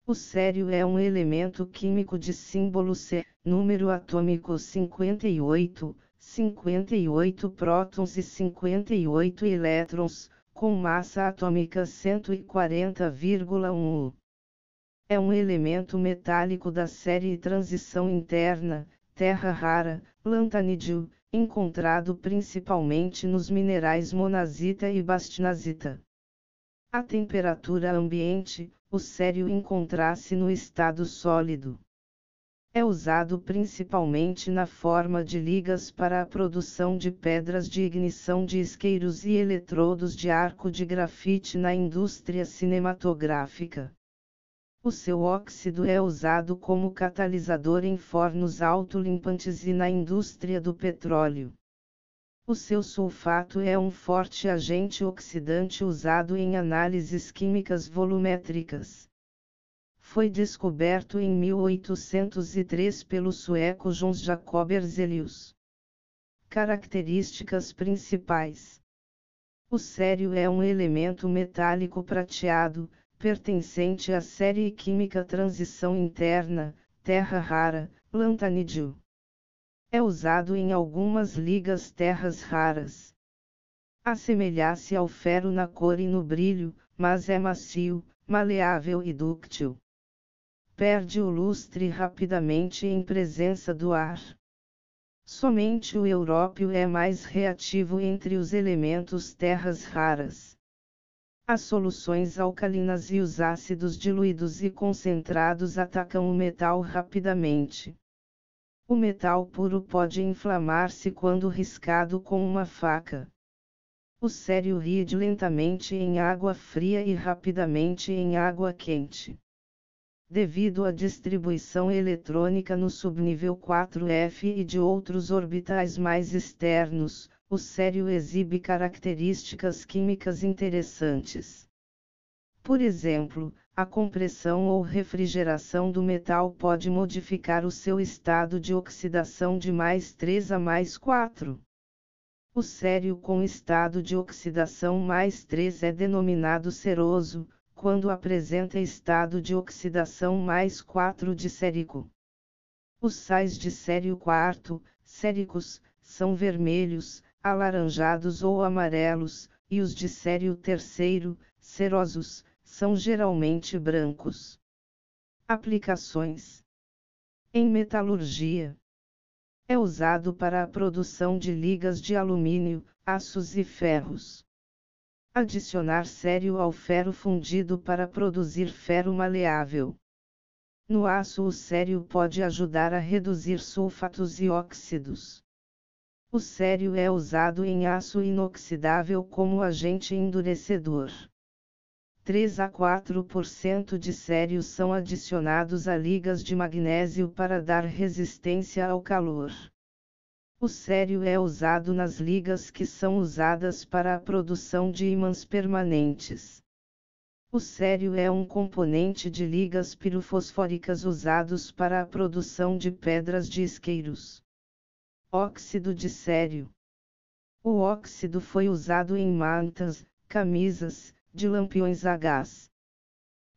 O sério é um elemento químico de símbolo C, número atômico 58, 58 prótons e 58 elétrons, com massa atômica 140,1. É um elemento metálico da série transição interna, terra rara, lantanídeo, encontrado principalmente nos minerais monazita e bastinazita. A temperatura ambiente, o sério encontra-se no estado sólido. É usado principalmente na forma de ligas para a produção de pedras de ignição de isqueiros e eletrodos de arco de grafite na indústria cinematográfica. O seu óxido é usado como catalisador em fornos autolimpantes e na indústria do petróleo. O seu sulfato é um forte agente oxidante usado em análises químicas volumétricas. Foi descoberto em 1803 pelo sueco Jöns Jacob Berzelius. Características principais: o sério é um elemento metálico prateado, pertencente à série química transição interna, terra rara, lantanídeo. É usado em algumas ligas terras raras. Assemelha-se ao ferro na cor e no brilho, mas é macio, maleável e dúctil. Perde o lustre rapidamente em presença do ar. Somente o európio é mais reativo entre os elementos terras raras. As soluções alcalinas e os ácidos diluídos e concentrados atacam o metal rapidamente. O metal puro pode inflamar-se quando riscado com uma faca. O sério reage lentamente em água fria e rapidamente em água quente. Devido à distribuição eletrônica no subnível 4F e de outros orbitais mais externos, o sério exibe características químicas interessantes. Por exemplo, a compressão ou refrigeração do metal pode modificar o seu estado de oxidação de +3 a +4. O sério com estado de oxidação +3 é denominado ceroso, quando apresenta estado de oxidação +4 de sérico. Os sais de sério quarto, séricos, são vermelhos, alaranjados ou amarelos, e os de sério terceiro, cerosos, são geralmente brancos. Aplicações: em metalurgia. É usado para a produção de ligas de alumínio, aços e ferros. Adicionar sério ao ferro fundido para produzir ferro maleável. No aço, o sério pode ajudar a reduzir sulfatos e óxidos. O sério é usado em aço inoxidável como agente endurecedor. 3 a 4% de sério são adicionados a ligas de magnésio para dar resistência ao calor. O sério é usado nas ligas que são usadas para a produção de ímãs permanentes. O sério é um componente de ligas pirofosfóricas usados para a produção de pedras de isqueiros. Óxido de sério. O óxido foi usado em mantas, camisas, de lampiões a gás.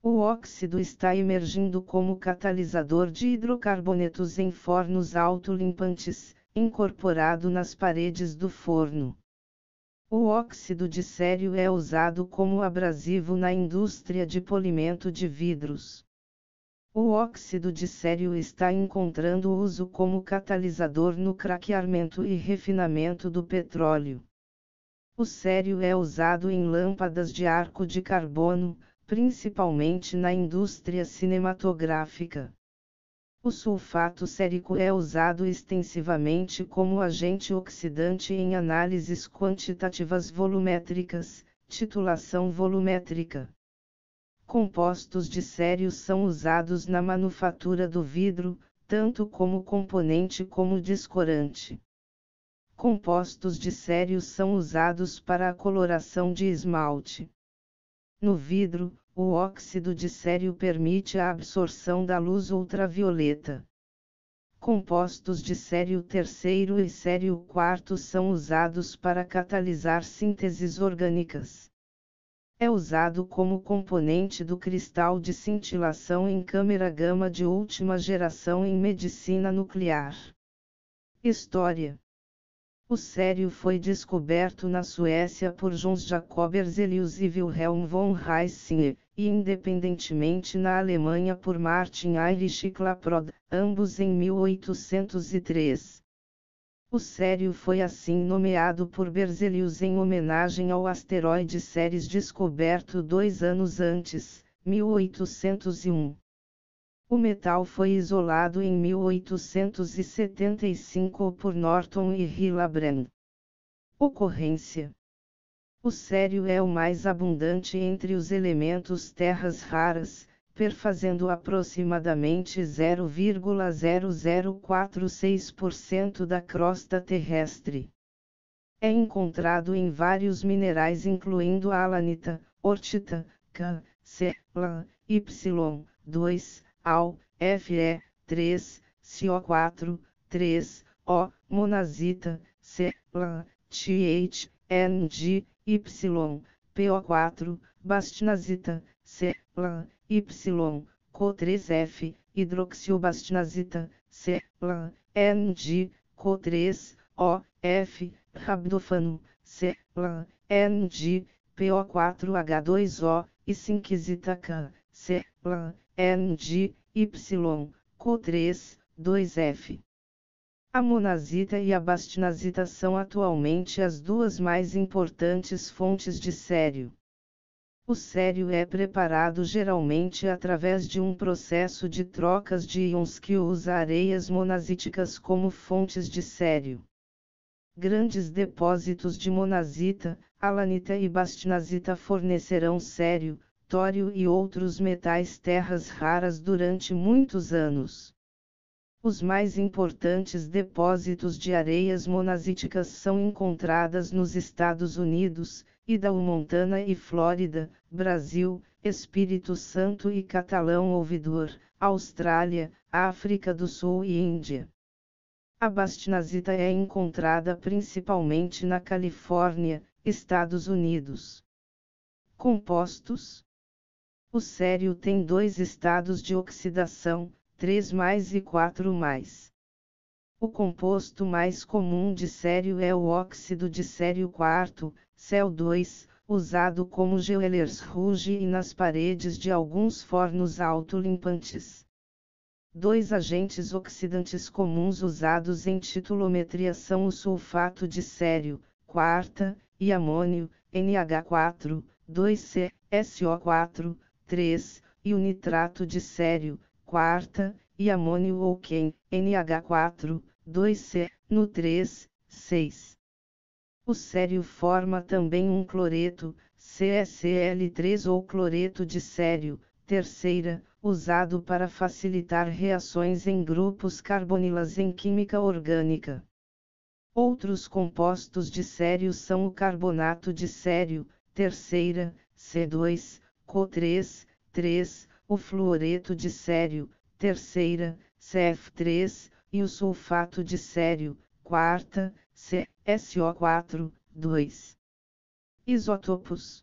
O óxido está emergindo como catalisador de hidrocarbonetos em fornos autolimpantes, incorporado nas paredes do forno. O óxido de sério é usado como abrasivo na indústria de polimento de vidros. O óxido de sério está encontrando uso como catalisador no craqueamento e refinamento do petróleo. O sério é usado em lâmpadas de arco de carbono, principalmente na indústria cinematográfica. O sulfato sérico é usado extensivamente como agente oxidante em análises quantitativas volumétricas, titulação volumétrica. Compostos de sério são usados na manufatura do vidro, tanto como componente como descorante. Compostos de sério são usados para a coloração de esmalte. No vidro, o óxido de sério permite a absorção da luz ultravioleta. Compostos de sério terceiro e sério quarto são usados para catalisar sínteses orgânicas. É usado como componente do cristal de cintilação em câmera gama de última geração em medicina nuclear. História: o cério foi descoberto na Suécia por Jöns Jacob Berzelius e Wilhelm von Hisinger, e independentemente na Alemanha por Martin Heinrich Klaproth, ambos em 1803. O cério foi assim nomeado por Berzelius em homenagem ao asteroide Ceres descoberto 2 anos antes, 1801. O metal foi isolado em 1875 por Norton e Hillenbrand. Ocorrência: o cério é o mais abundante entre os elementos terras raras, perfazendo aproximadamente 0,0046% da crosta terrestre. É encontrado em vários minerais incluindo alanita, ortita, K, C, La, Y, 2, Al, Fe, 3, CO4, 3, O, monazita, C, La, TH, NG, Y, PO4, bastinazita, C, La, Y, CO3F, hidroxilbastinazita, C, La, NG, CO3, O, F, rabdofano, C, La, NG, PO4H2O, e cinquisita K, C, La, NG, Y, CO3, 2F. A monazita e a bastinazita são atualmente as duas mais importantes fontes de cério. O cério é preparado geralmente através de um processo de trocas de íons que usa areias monazíticas como fontes de cério. Grandes depósitos de monazita, alanita e bastinazita fornecerão cério, tório e outros metais terras raras durante muitos anos. Os mais importantes depósitos de areias monazíticas são encontradas nos Estados Unidos, Idaho, Montana e Flórida, Brasil, Espírito Santo e Catalão Ouvidor, Austrália, África do Sul e Índia. A bastinazita é encontrada principalmente na Califórnia, Estados Unidos. Compostos: o cério tem 2 estados de oxidação, 3+ e 4+. O composto mais comum de cério é o óxido de cério quarto, CO2, usado como Geoellersruge e nas paredes de alguns fornos autolimpantes. 2 agentes oxidantes comuns usados em titulometria são o sulfato de cério, quarta, e amônio, NH4, 2C, SO4, 3, e o nitrato de cério, quarta, e amônio ou QEN, NH4, 2C, no 3, 6. O cério forma também um cloreto, CeCl3 ou cloreto de cério, terceira, usado para facilitar reações em grupos carbonilas em química orgânica. Outros compostos de cério são o carbonato de cério, terceira, C2, CO3, 3, o fluoreto de cério, terceira, CF3, e o sulfato de cério, quarta, SO4, 2. Isótopos: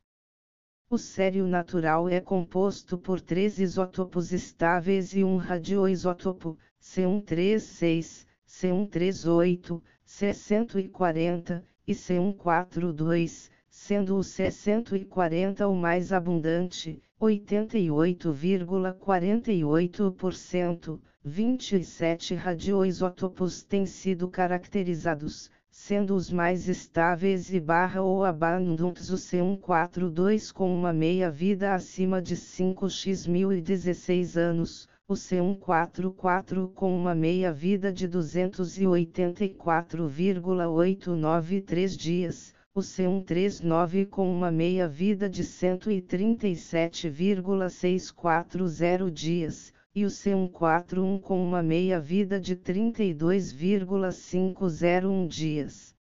o cério natural é composto por 3 isótopos estáveis e um radioisótopo, C136, C138, C140, e C142, sendo o C140 o mais abundante, 88,48%. 27 radioisótopos têm sido caracterizados, sendo os mais estáveis ou abundantes o C142 com uma meia-vida acima de 5x1016 anos, o C144 com uma meia-vida de 284,893 dias, o C139 com uma meia-vida de 137,640 dias, e o C141 com uma meia-vida de 32,501 dias.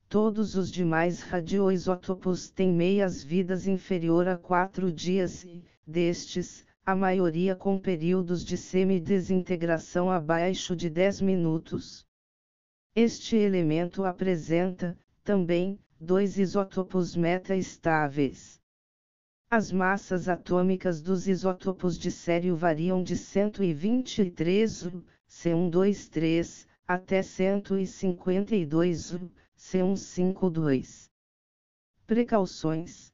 Todos os demais radioisótopos têm meias-vidas inferior a 4 dias e, destes, a maioria com períodos de semi-desintegração abaixo de 10 minutos. Este elemento apresenta, também, 2 isótopos meta-estáveis. As massas atômicas dos isótopos de sério variam de 123 U, C123, até 152 U, C152. Precauções.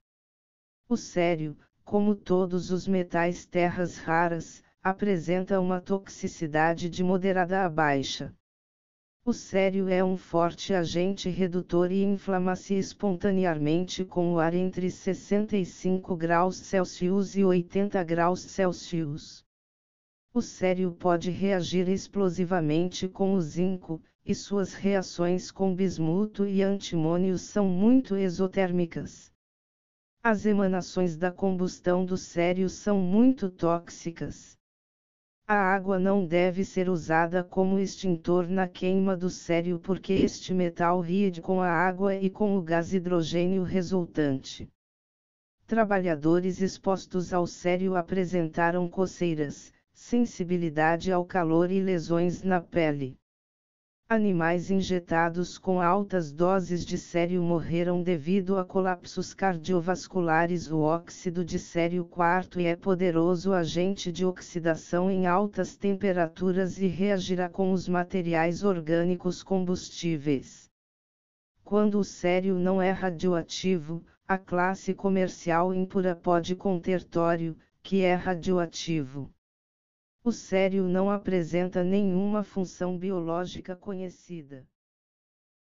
O sério, como todos os metais terras raras, apresenta uma toxicidade de moderada a baixa. O sério é um forte agente redutor e inflama-se espontaneamente com o ar entre 65 graus Celsius e 80 graus Celsius. O sério pode reagir explosivamente com o zinco, e suas reações com bismuto e antimônio são muito exotérmicas. As emanações da combustão do sério são muito tóxicas. A água não deve ser usada como extintor na queima do sério porque este metal reage com a água e com o gás hidrogênio resultante. Trabalhadores expostos ao sério apresentaram coceiras, sensibilidade ao calor e lesões na pele. Animais injetados com altas doses de sério morreram devido a colapsos cardiovasculares. O óxido de sério quarto é poderoso agente de oxidação em altas temperaturas e reagirá com os materiais orgânicos combustíveis. Quando o sério não é radioativo, a classe comercial impura pode conter tório, que é radioativo. O sério não apresenta nenhuma função biológica conhecida.